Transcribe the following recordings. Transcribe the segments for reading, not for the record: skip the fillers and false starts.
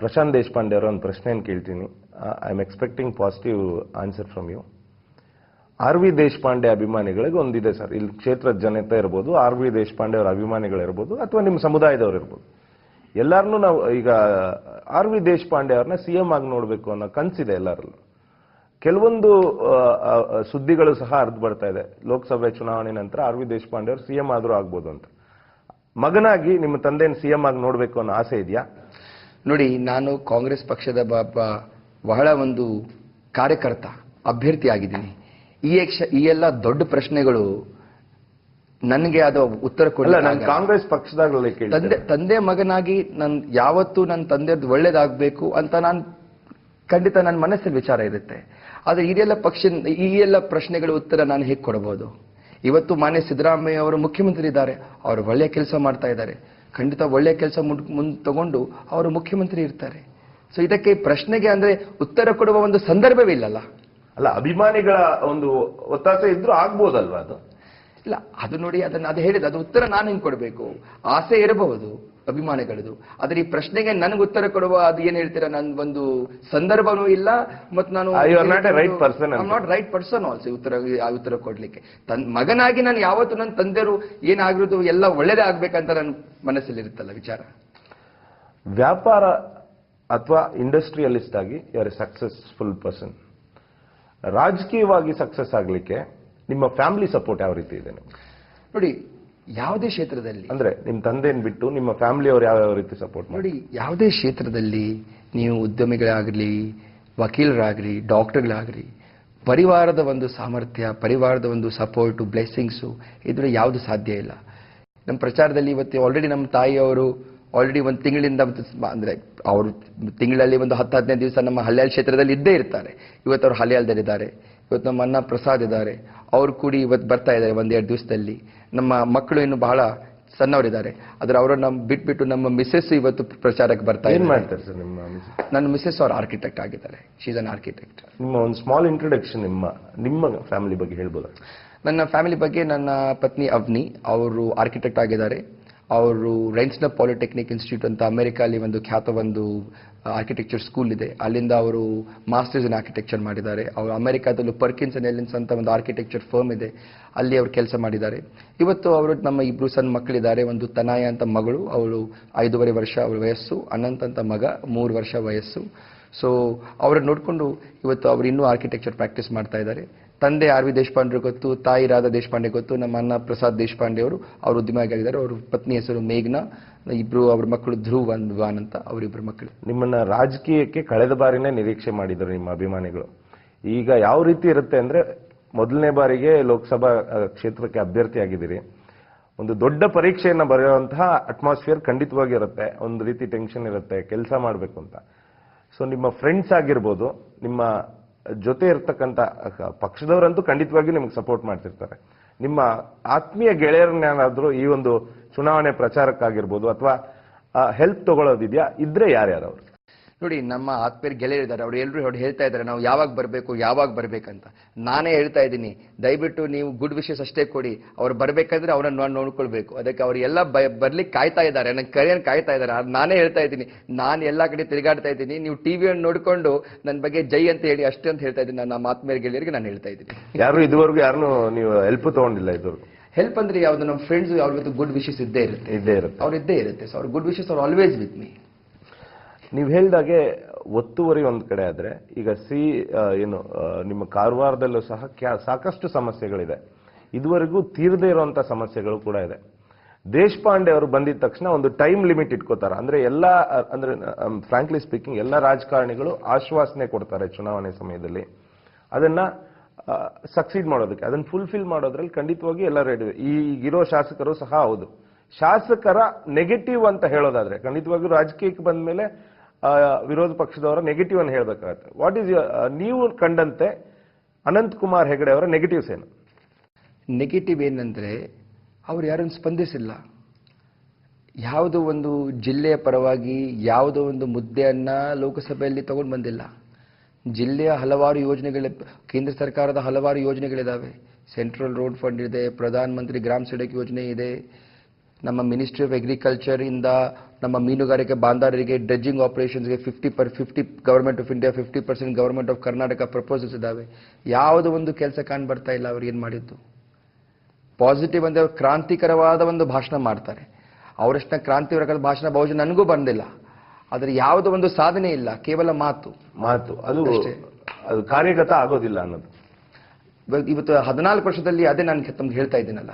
ಪ್ರಶಾಂತ್ ದೇಶಪಾಂಡೆ ಅವರ ಒಂದು ಪ್ರಶ್ನೆಯನ್ನು ಕೇಳ್ತೀನಿ. I am expecting positive answer from you. R V Deshpande ಅಭಿಮಾನಿಗಳಿಗೆ ಒಂದಿದೆ ಸರ್, ಇಲ್ಲಿ ಕ್ಷೇತ್ರದ ಜನತೆ ಇರ್ಬೋದು, ಆರ್ ವಿ ದೇಶಪಾಂಡೆ ಅವರ ಅಭಿಮಾನಿಗಳಿರ್ಬೋದು, ಅಥವಾ ನಿಮ್ಮ ಸಮುದಾಯದವರು ಇರ್ಬೋದು, ಎಲ್ಲರನ್ನೂ ನಾವು ಈಗ ಆರ್ ವಿ ದೇಶಪಾಂಡೆ ಅವ್ರನ್ನ ಸಿಎಂ ಆಗಿ ನೋಡಬೇಕು ಅನ್ನೋ ಕನಸಿದೆ ಎಲ್ಲರಲ್ಲೂ. ಕೆಲವೊಂದು ಸುದ್ದಿಗಳು ಸಹ ಅರ್ಧ ಬರ್ತಾ ಇದೆ, ಲೋಕಸಭೆ ಚುನಾವಣೆ ನಂತರ ಆರ್ ವಿ ದೇಶಪಾಂಡೆ ಅವರು ಸಿಎಂ ಆದರೂ ಆಗ್ಬೋದು ಅಂತ. ಮಗನಾಗಿ ನಿಮ್ಮ ತಂದೆಯನ್ನು ಸಿಎಂ ಆಗಿ ನೋಡಬೇಕು ಅನ್ನೋ ಆಸೆ ಇದೆಯಾ? ನೋಡಿ, ನಾನು ಕಾಂಗ್ರೆಸ್ ಪಕ್ಷದ ಬಹಳ ಒಂದು ಕಾರ್ಯಕರ್ತ, ಅಭ್ಯರ್ಥಿ ಆಗಿದ್ದೀನಿ. ಈ ಎಲ್ಲ ದೊಡ್ಡ ಪ್ರಶ್ನೆಗಳು ನನಗೆ ಅದು ಉತ್ತರ ಕೊಡಲ್ಲ. ನಾನು ಕಾಂಗ್ರೆಸ್ ಪಕ್ಷದಾಗ ತಂದೆ ಮಗನಾಗಿ ನಾನು ಯಾವತ್ತೂ ನನ್ನ ತಂದೆಯದ್ದು ಒಳ್ಳೇದಾಗಬೇಕು ಅಂತ ನಾನು ಖಂಡಿತ ನನ್ನ ಮನಸ್ಸಲ್ಲಿ ವಿಚಾರ ಇರುತ್ತೆ. ಆದರೆ ಈ ಎಲ್ಲ ಪ್ರಶ್ನೆಗಳ ಉತ್ತರ ನಾನು ಹೇಗೆ ಕೊಡಬಹುದು? ಇವತ್ತು ಮಾನ್ಯ ಸಿದ್ದರಾಮಯ್ಯ ಅವರು ಮುಖ್ಯಮಂತ್ರಿ ಇದ್ದಾರೆ, ಅವರು ಒಳ್ಳೆಯ ಕೆಲಸ ಮಾಡ್ತಾ ಇದ್ದಾರೆ. ಖಂಡಿತ ಒಳ್ಳೆಯ ಕೆಲಸ ಮುಂದೆ ತಗೊಂಡು ಅವರು ಮುಖ್ಯಮಂತ್ರಿ ಇರ್ತಾರೆ. ಸೊ ಇದಕ್ಕೆ ಪ್ರಶ್ನೆಗೆ ಅಂದ್ರೆ ಉತ್ತರ ಕೊಡುವ ಒಂದು ಸಂದರ್ಭವಿಲ್ಲಲ್ಲ. ಅಲ್ಲ, ಅಭಿಮಾನಿಗಳ ಒಂದು ಒತ್ತಾಸೆ ಇದ್ರೂ ಆಗ್ಬೋದಲ್ವಾ ಅದು? ಇಲ್ಲ, ಅದು ನೋಡಿ, ಅದು ಹೇಳಿದ ಅದು ಉತ್ತರ ನಾನು ಹಿಂಗೆ ಕೊಡಬೇಕು. ಆಸೆ ಇರಬಹುದು ಅಭಿಮಾನಿಗಳದು, ಆದ್ರೆ ಈ ಪ್ರಶ್ನೆಗೆ ನನಗೆ ಉತ್ತರ ಕೊಡುವ ಅದು ಏನ್ ಹೇಳ್ತೀರಾ, ನನ್ ಒಂದು ಸಂದರ್ಭನೂ ಇಲ್ಲ, ಮತ್ತು ನಾನು ನಾಟ್ ರೈಟ್ ಪರ್ಸನ್ ಆಲ್ಸೋ ಉತ್ತರ ಕೊಡ್ಲಿಕ್ಕೆ. ಮಗನಾಗಿ ನಾನು ಯಾವತ್ತು ನನ್ನ ತಂದೆಯರು ಏನಾಗಿರೋದು ಎಲ್ಲ ಒಳ್ಳೇದೇ ಆಗ್ಬೇಕಂತ ನನ್ನ ಮನಸ್ಸಲ್ಲಿ ಇರುತ್ತಲ್ಲ ವಿಚಾರ. ವ್ಯಾಪಾರ ಅಥವಾ ಇಂಡಸ್ಟ್ರಿಯಲಿಸ್ಟ್ ಆಗಿ you are a successful person. ರಾಜಕೀಯವಾಗಿ ಸಕ್ಸಸ್ ಆಗ್ಲಿಕ್ಕೆ ನಿಮ್ಮ ಫ್ಯಾಮಿಲಿ ಸಪೋರ್ಟ್ ಯಾವ ರೀತಿ ಇದೆ? ನೋಡಿ, ಯಾವುದೇ ಕ್ಷೇತ್ರದಲ್ಲಿ ಅಂದ್ರೆ ನಿಮ್ಮ ತಂದೆಯನ್ನು ಬಿಟ್ಟು ನಿಮ್ಮ ಫ್ಯಾಮಿಲಿ ಅವರು ಯಾವ ರೀತಿ ಸಪೋರ್ಟ್ ನೋಡಿ, ಯಾವುದೇ ಕ್ಷೇತ್ರದಲ್ಲಿ ನೀವು ಉದ್ಯಮಿಗಳಾಗಲಿ, ವಕೀಲರಾಗಲಿ, ಡಾಕ್ಟರ್ಗಳಾಗಲಿ, ಪರಿವಾರದ ಒಂದು ಸಾಮರ್ಥ್ಯ, ಪರಿವಾರದ ಒಂದು ಸಪೋರ್ಟು, ಬ್ಲೆಸ್ಸಿಂಗ್ಸು ಇದ್ರೆ ಯಾವುದು ಸಾಧ್ಯ ಇಲ್ಲ. ನಮ್ಮ ಪ್ರಚಾರದಲ್ಲಿ ಇವತ್ತು ಆಲ್ರೆಡಿ ನಮ್ಮ ತಾಯಿಯವರು ಆಲ್ರೆಡಿ ಒಂದು ತಿಂಗಳಿಂದ, ಅಂದ್ರೆ ಅವರು ತಿಂಗಳಲ್ಲಿ ಒಂದು 10-15 ದಿವಸ ನಮ್ಮ ಹಳ್ಯಾಳ ಕ್ಷೇತ್ರದಲ್ಲಿ ಇದ್ದೇ ಇರ್ತಾರೆ. ಇವತ್ತು ಅವರು ಹಳ್ಯಾಳದಲ್ಲಿದ್ದಾರೆ. ಇವತ್ತು ನಮ್ಮ ಅಣ್ಣ ಪ್ರಸಾದ್ ಇದ್ದಾರೆ, ಅವರು ಕೂಡಿ ಇವತ್ತು ಬರ್ತಾ ಇದ್ದಾರೆ 1-2 ದಿವಸದಲ್ಲಿ. ನಮ್ಮ ಮಕ್ಕಳು ಇನ್ನು ಬಹಳ ಸಣ್ಣವರಿದ್ದಾರೆ, ಆದ್ರೆ ಅವರನ್ನ ಬಿಟ್ಬಿಟ್ಟು ನಮ್ಮ ಮಿಸ್ಸೆಸ್ ಇವತ್ತು ಪ್ರಚಾರಕ್ಕೆ ಬರ್ತಾ ಮಾಡ್ತಾರೆ ಸರ್. ನನ್ನ ಮಿಸ್ಸೆಸ್ ಅವರು ಆರ್ಕಿಟೆಕ್ಟ್ ಆಗಿದ್ದಾರೆ. She is an architect. ನಿಮ್ಮ ಒಂದು ಸ್ಮಾಲ್ ಇಂಟ್ರೊಡಕ್ಷನ್ ನಿಮ್ಮ ಫ್ಯಾಮಿಲಿ ಬಗ್ಗೆ ಹೇಳ್ಬೋದಾ? ನನ್ನ ಫ್ಯಾಮಿಲಿ ಬಗ್ಗೆ, ನನ್ನ ಪತ್ನಿ ಅವ್ನಿ, ಅವರು ಆರ್ಕಿಟೆಕ್ಟ್ ಆಗಿದ್ದಾರೆ. ಅವರು ರೈನ್ಸ್ನ ಪಾಲಿಟೆಕ್ನಿಕ್ ಇನ್ಸ್ಟಿಟ್ಯೂಟ್ ಅಂತ ಅಮೆರಿಕಲ್ಲಿ ಒಂದು ಖ್ಯಾತ ಒಂದು ಆರ್ಕಿಟೆಕ್ಚರ್ ಸ್ಕೂಲ್ ಇದೆ, ಅಲ್ಲಿಂದ ಅವರು ಮಾಸ್ಟರ್ಸ್ ಇನ್ ಆರ್ಕಿಟೆಕ್ಚರ್ ಮಾಡಿದ್ದಾರೆ. ಅವರು ಅಮೆರಿಕಾದಲ್ಲೂ ಪರ್ಕಿನ್ಸ್ ಅಂಡ್ ಎಲಿನ್ಸ್ ಅಂತ ಒಂದು ಆರ್ಕಿಟೆಕ್ಚರ್ ಫರ್ಮ್ ಇದೆ, ಅಲ್ಲಿ ಅವರು ಕೆಲಸ ಮಾಡಿದ್ದಾರೆ. ಇವತ್ತು ಅವರು ನಮ್ಮ 2 ಸಣ್ಣ ಮಕ್ಕಳಿದ್ದಾರೆ. ಒಂದು ತನಾಯ ಅಂತ ಮಗಳು, ಅವಳು 5.5 ವರ್ಷ ಅವಳ ವಯಸ್ಸು. ಅನಂತ್ ಅಂತ ಮಗ, 3 ವರ್ಷ ವಯಸ್ಸು. ಸೊ ಅವ್ರನ್ನ ನೋಡಿಕೊಂಡು ಇವತ್ತು ಅವರು ಇನ್ನೂ ಆರ್ಕಿಟೆಕ್ಚರ್ ಪ್ರಾಕ್ಟೀಸ್ ಮಾಡ್ತಾ ಇದ್ದಾರೆ. ತಂದೆ ಆರ್ ವಿ ದೇಶಪಾಂಡೆ ಗೊತ್ತು, ತಾಯಿ ರಾಧಾ ದೇಶಪಾಂಡೆ ಗೊತ್ತು. ನಮ್ಮ ಅಣ್ಣ ಪ್ರಸಾದ್ ದೇಶಪಾಂಡೆ ಅವರು ಉದ್ಯಮಿಯಾಗಿದ್ದಾರೆ. ಅವ್ರ ಪತ್ನಿ ಹೆಸರು ಮೇಘ್ನಾ, ಇಬ್ರು ಅವ್ರ ಮಕ್ಕಳು ಧ್ರುವ್ ವಾನ್ ಅಂತ, ಅವರಿಬ್ಬರು ಮಕ್ಕಳು. ನಿಮ್ಮನ್ನ ರಾಜಕೀಯಕ್ಕೆ ಕಳೆದ ಬಾರಿನೇ ನಿರೀಕ್ಷೆ ಮಾಡಿದ್ರು ನಿಮ್ಮ ಅಭಿಮಾನಿಗಳು. ಈಗ ಯಾವ ರೀತಿ ಇರುತ್ತೆ ಅಂದ್ರೆ, ಮೊದಲನೇ ಬಾರಿಗೆ ಲೋಕಸಭಾ ಕ್ಷೇತ್ರಕ್ಕೆ ಅಭ್ಯರ್ಥಿ ಆಗಿದ್ದೀರಿ. ಒಂದು ದೊಡ್ಡ ಪರೀಕ್ಷೆಯನ್ನ ಬರೆಯುವಂತಹ ಅಟ್ಮಾಸ್ಫಿಯರ್ ಖಂಡಿತವಾಗಿ ಇರುತ್ತೆ. ಒಂದು ರೀತಿ ಟೆನ್ಷನ್ ಇರುತ್ತೆ, ಕೆಲಸ ಮಾಡಬೇಕು ಅಂತ. ಸೊ ನಿಮ್ಮ ಫ್ರೆಂಡ್ಸ್ ಆಗಿರ್ಬೋದು, ನಿಮ್ಮ ಜೊತೆ ಇರ್ತಕ್ಕಂಥ ಪಕ್ಷದವರಂತೂ ಖಂಡಿತವಾಗಿ ನಿಮ್ಗೆ ಸಪೋರ್ಟ್ ಮಾಡ್ತಿರ್ತಾರೆ. ನಿಮ್ಮ ಆತ್ಮೀಯ ಗೆಳೆಯರನ್ನೇನಾದ್ರೂ ಈ ಒಂದು ಚುನಾವಣೆ ಪ್ರಚಾರಕ್ಕಾಗಿರ್ಬೋದು ಅಥವಾ ಹೆಲ್ಪ್ ತಗೊಳ್ಳೋದಿದೆಯಾ? ಇದ್ರೆ ಯಾರ್ಯಾರು ಅವರು? ನೋಡಿ, ನಮ್ಮ ಆತ್ಮೀಯರು ಗೆಳೆಯರಿದ್ದಾರೆ, ಅವ್ರು ಎಲ್ಲರೂ ಹೇಳ್ತಾ ಇದ್ದಾರೆ ನಾವು ಯಾವಾಗ ಬರ್ಬೇಕಂತ. ನಾನೇ ಹೇಳ್ತಾ ಇದ್ದೀನಿ, ದಯವಿಟ್ಟು ನೀವು ಗುಡ್ ವಿಶಸ್ ಅಷ್ಟೇ ಕೊಡಿ. ಅವ್ರು ಬರ್ಬೇಕಂದ್ರೆ ಅವ್ರನ್ನ ನೋಡ್ಕೊಳ್ಬೇಕು. ಅದಕ್ಕೆ ಅವ್ರು ಎಲ್ಲ ಬರ್ಲಿಕ್ಕೆ ಕಾಯ್ತಾ ಇದ್ದಾರೆ, ನನ್ನ ಕರೆಯನ್ನು ಕಾಯ್ತಾ ಇದ್ದಾರೆ. ನಾನೇ ಹೇಳ್ತಾ ಇದ್ದೀನಿ, ನಾನು ಎಲ್ಲಾ ಕಡೆ ತಿರುಗಾಡ್ತಾ ಇದ್ದೀನಿ, ನೀವು ಟಿವಿಯನ್ನು ನೋಡ್ಕೊಂಡು ನನ್ನ ಬಗ್ಗೆ ಜೈ ಅಂತ ಹೇಳಿ ಅಷ್ಟೇ ಅಂತ ಹೇಳ್ತಾ ಇದ್ದೀನಿ. ನನ್ನ ಆತ್ಮೀಯರ ಗೆಳೆಯರಿಗೆ ನಾನು ಹೇಳ್ತಾ ಇದ್ದೀನಿ. ಇದುವರೆಗೂ ಯಾರನ್ನು ನೀವು ಹೆಲ್ಪ್ ತಗೊಂಡಿಲ್ಲ? ಇದುವರೆಗೂ ಹೆಲ್ಪ್ ಅಂದ್ರೆ ಯಾವ್ದು, ನಮ್ಮ ಫ್ರೆಂಡ್ಸ್ ಅವ್ರ ಗುಡ್ ವಿಶಸ್ ಇದ್ದೇ ಇರುತ್ತೆ. ಸೊ ಅವ್ರ good wishes are always with me. ನೀವು ಹೇಳಿದಾಗೆ ಒತ್ತುವರಿ ಒಂದ್ ಕಡೆ ಆದ್ರೆ, ಈಗ ನಿಮ್ಮ ಕಾರವಾರದಲ್ಲೂ ಸಹ ಸಾಕಷ್ಟು ಸಮಸ್ಯೆಗಳಿದೆ. ಇದುವರೆಗೂ ತೀರದೇ ಇರುವಂತ ಸಮಸ್ಯೆಗಳು ಕೂಡ ಇದೆ. ದೇಶಪಾಂಡೆ ಅವರು ಬಂದಿದ ತಕ್ಷಣ ಒಂದು ಟೈಮ್ ಲಿಮಿಟ್ ಇಟ್ಕೋತಾರ. ಅಂದ್ರೆ ಫ್ರಾಂಕ್ಲಿ ಸ್ಪೀಕಿಂಗ್ ಎಲ್ಲ ರಾಜಕಾರಣಿಗಳು ಆಶ್ವಾಸನೆ ಕೊಡ್ತಾರೆ ಚುನಾವಣೆ ಸಮಯದಲ್ಲಿ. ಅದನ್ನ ಸಕ್ಸೀಡ್ ಮಾಡೋದಕ್ಕೆ, ಅದನ್ನ ಫುಲ್ಫಿಲ್ ಮಾಡೋದ್ರಲ್ಲಿ ಖಂಡಿತವಾಗಿ ಎಲ್ಲ ರೆಡಿ. ಈಗಿರೋ ಶಾಸಕರು ಸಹ ಹೌದು. ಶಾಸಕರ ನೆಗೆಟಿವ್ ಅಂತ ಹೇಳೋದಾದ್ರೆ, ಖಂಡಿತವಾಗಿಯೂ ರಾಜಕೀಯಕ್ಕೆ ಬಂದ ಮೇಲೆ ವಿರೋಧ ಪಕ್ಷದವರ ನೆಗೆಟಿವ್ ಅನ್ನು ಹೇಳಬೇಕಾಗತ್ತೆ. ವಾಟ್ ಈಸ್ ನೀವು ಕಂಡಂತೆ ಅನಂತ್ ಕುಮಾರ್ ಹೆಗಡೆ ಅವರ ನೆಗೆಟಿವ್ಸ್ ಏನು? ನೆಗೆಟಿವ್ ಏನಂದ್ರೆ, ಅವ್ರು ಯಾರನ್ನು ಸ್ಪಂದಿಸಿಲ್ಲ. ಯಾವುದೋ ಒಂದು ಜಿಲ್ಲೆಯ ಪರವಾಗಿ ಯಾವುದೋ ಒಂದು ಮುದ್ದೆಯನ್ನ ಲೋಕಸಭೆಯಲ್ಲಿ ತಗೊಂಡು ಬಂದಿಲ್ಲ. ಜಿಲ್ಲೆಯ ಹಲವಾರು ಯೋಜನೆಗಳ, ಕೇಂದ್ರ ಸರ್ಕಾರದ ಹಲವಾರು ಯೋಜನೆಗಳಿದಾವೆ. ಸೆಂಟ್ರಲ್ ರೋಡ್ ಫಂಡ್ ಇದೆ, ಪ್ರಧಾನ ಮಂತ್ರಿ ಗ್ರಾಮ ಸಡಕ್ ಯೋಜನೆ ಇದೆ, ನಮ್ಮ ಮಿನಿಸ್ಟ್ರಿ ಆಫ್ ಅಗ್ರಿಕಲ್ಚರ್ ಇಂದ ನಮ್ಮ ಮೀನುಗಾರಿಕೆ ಬಾಂಧವರಿಗೆ ಡ್ರೆಡ್ಜಿಂಗ್ ಆಪರೇಷನ್ಸ್ಗೆ 50 government of India 50% government of Karnataka proposals ಇದ್ದಾವೆ. ಯಾವುದೋ ಒಂದು ಕೆಲಸ ಕಾಣ್ ಬರ್ತಾ ಇಲ್ಲ. ಅವ್ರು ಏನು ಮಾಡಿದ್ದು? ಪಾಸಿಟಿವ್ ಅಂದ್ರೆ ಕ್ರಾಂತಿಕರವಾದ ಒಂದು ಭಾಷಣ ಮಾಡ್ತಾರೆ. ಅವರಷ್ಟನ್ನ ಕ್ರಾಂತಿಕರ ಭಾಷಣ ಬಹುಶಃ ನನಗೂ ಬಂದಿಲ್ಲ. ಆದರೆ ಯಾವುದೋ ಒಂದು ಸಾಧನೆ ಇಲ್ಲ, ಕೇವಲ ಮಾತು. ಅದು ಕಾರ್ಯಗತ ಆಗೋದಿಲ್ಲ ಅನ್ನೋದು. ಇವತ್ತು 14 ವರ್ಷದಲ್ಲಿ ಅದೇ ನಾನು ತಮ್ಗೆ ಹೇಳ್ತಾ ಇದ್ದೀನಲ್ಲ,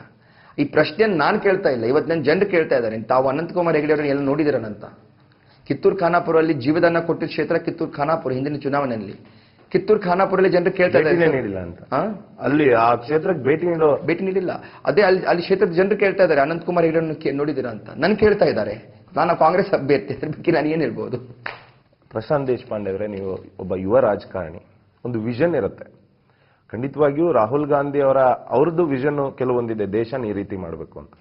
ಈ ಪ್ರಶ್ನೆಯನ್ನು ನಾನು ಕೇಳ್ತಾ ಇಲ್ಲ, ಇವತ್ತು ನನ್ನ ಜನರು ಕೇಳ್ತಾ ಇದ್ದಾರೆ. ತಾವು ಅನಂತಕುಮಾರ್ ಹೆಗಡೆ ಅವರನ್ನು ಎಲ್ಲ ನೋಡಿದಿರನಂತ. ಕಿತ್ತೂರು ಖಾನಾಪುರಲ್ಲಿ ಜೀವದಾನ ಕೊಟ್ಟಿದ್ದ ಕ್ಷೇತ್ರ ಕಿತ್ತೂರು ಖಾನಾಪುರ. ಹಿಂದಿನ ಚುನಾವಣೆಯಲ್ಲಿ ಕಿತ್ತೂರು ಖಾನಾಪುರಲ್ಲಿ ಜನರು ಕೇಳ್ತಾ ಇದ್ದಾರೆ, ನೀಡಿಲ್ಲ ಅಂತ. ಅಲ್ಲಿ ಆ ಕ್ಷೇತ್ರಕ್ಕೆ ಭೇಟಿ ನೀಡಿಲ್ಲ. ಅದೇ ಅಲ್ಲಿ ಕ್ಷೇತ್ರದ ಜನರು ಕೇಳ್ತಾ ಇದ್ದಾರೆ, ಅನಂತಕುಮಾರ್ ಹೆಗಡೆ ನೋಡಿದಿರಾ ಅಂತ. ನನ್ ಕೇಳ್ತಾ ಇದ್ದಾರೆ. ನಾನು ಕಾಂಗ್ರೆಸ್ ಅಭ್ಯರ್ಥಿ, ಅದ್ರ ಬಗ್ಗೆ ನಾನು ಏನ್ ಹೇಳ್ಬೋದು? ಪ್ರಶಾಂತ್ ದೇಶಪಾಂಡೆ ಅವರೇ, ನೀವು ಒಬ್ಬ ಯುವ ರಾಜಕಾರಣಿ, ಒಂದು ವಿಷನ್ ಇರುತ್ತೆ. ಖಂಡಿತವಾಗಿಯೂ ರಾಹುಲ್ ಗಾಂಧಿ ಅವ್ರದ್ದು ವಿಷನ್ ಕೆಲವೊಂದಿದೆ, ದೇಶನ ಈ ರೀತಿ ಮಾಡಬೇಕು ಅಂತ.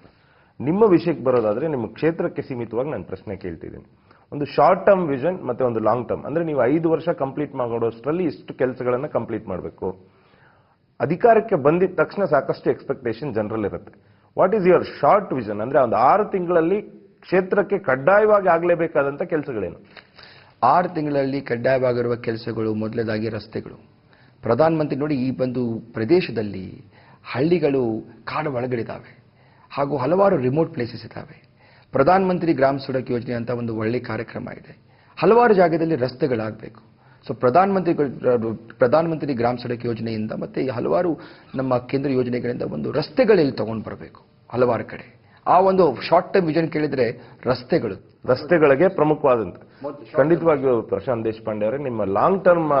ನಿಮ್ಮ ವಿಷಯಕ್ಕೆ ಬರೋದಾದ್ರೆ ನಿಮ್ಮ ಕ್ಷೇತ್ರಕ್ಕೆ ಸೀಮಿತವಾಗಿ ನಾನು ಪ್ರಶ್ನೆ ಕೇಳ್ತಿದ್ದೀನಿ. ಒಂದು ಶಾರ್ಟ್ ಟರ್ಮ್ ವಿಷನ್ ಮತ್ತೆ ಒಂದು ಲಾಂಗ್ ಟರ್ಮ್, ಅಂದ್ರೆ ನೀವು 5 ವರ್ಷ ಕಂಪ್ಲೀಟ್ ಮಾಡೋಷ್ಟರಲ್ಲಿ ಇಷ್ಟು ಕೆಲಸಗಳನ್ನ ಕಂಪ್ಲೀಟ್ ಮಾಡಬೇಕು. ಅಧಿಕಾರಕ್ಕೆ ಬಂದಿದ ತಕ್ಷಣ ಸಾಕಷ್ಟು ಎಕ್ಸ್ಪೆಕ್ಟೇಷನ್ ಜನರಲ್ಲಿ ಇರುತ್ತೆ. What is your short vision? ಅಂದ್ರೆ ಒಂದು 6 ತಿಂಗಳಲ್ಲಿ ಕ್ಷೇತ್ರಕ್ಕೆ ಕಡ್ಡಾಯವಾಗಿ ಆಗಲೇಬೇಕಾದಂತ ಕೆಲಸಗಳೇನು? 6 ತಿಂಗಳಲ್ಲಿ ಕಡ್ಡಾಯವಾಗಿರುವ ಕೆಲಸಗಳು, ಮೊದಲನೇದಾಗಿ ರಸ್ತೆಗಳು. ಪ್ರಧಾನಮಂತ್ರಿ ನೋಡಿ, ಈ ಒಂದು ಪ್ರದೇಶದಲ್ಲಿ ಹಳ್ಳಿಗಳು ಕಾಡು ಒಳಗಡಿದ್ದಾವೆ ಹಾಗೂ ಹಲವಾರು ರಿಮೋಟ್ ಪ್ಲೇಸಸ್ ಇದ್ದಾವೆ. ಪ್ರಧಾನಮಂತ್ರಿ ಗ್ರಾಮ ಸಡಕ್ ಯೋಜನೆ ಅಂತ ಒಂದು ಒಳ್ಳೆ ಕಾರ್ಯಕ್ರಮ ಇದೆ. ಹಲವಾರು ಜಾಗದಲ್ಲಿ ರಸ್ತೆಗಳಾಗಬೇಕು. ಸೊ ಪ್ರಧಾನಮಂತ್ರಿ ಗ್ರಾಮ ಸಡಕ್ ಯೋಜನೆಯಿಂದ ಮತ್ತೆ ಹಲವಾರು ನಮ್ಮ ಕೇಂದ್ರ ಯೋಜನೆಗಳಿಂದ ಒಂದು ರಸ್ತೆಗಳಲ್ಲಿ ತಗೊಂಡು ಬರಬೇಕು ಹಲವಾರು ಕಡೆ. ಆ ಒಂದು ಶಾರ್ಟ್ ಟರ್ಮ್ ವಿಷನ್ ಕೇಳಿದ್ರೆ ರಸ್ತೆಗಳಿಗೆ ಪ್ರಮುಖವಾದಂತ. ಖಂಡಿತವಾಗಿಯೂ ಪ್ರಶಾಂತ್ ದೇಶಪಾಂಡೆ ಅವರೇ, ನಿಮ್ಮ ಲಾಂಗ್ ಟರ್ಮ್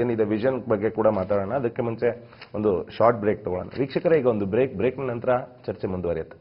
ಏನಿದೆ ವಿಷನ್ ಬಗ್ಗೆ ಕೂಡ ಮಾತಾಡೋಣ. ಅದಕ್ಕೆ ಮುಂಚೆ ಒಂದು ಶಾರ್ಟ್ ಬ್ರೇಕ್ ತಗೊಳ್ಳೋಣ. ವೀಕ್ಷಕರೇ, ಈಗ ಒಂದು ಬ್ರೇಕ್ ನಂತರ ಚರ್ಚೆ ಮುಂದುವರಿಯುತ್ತೆ.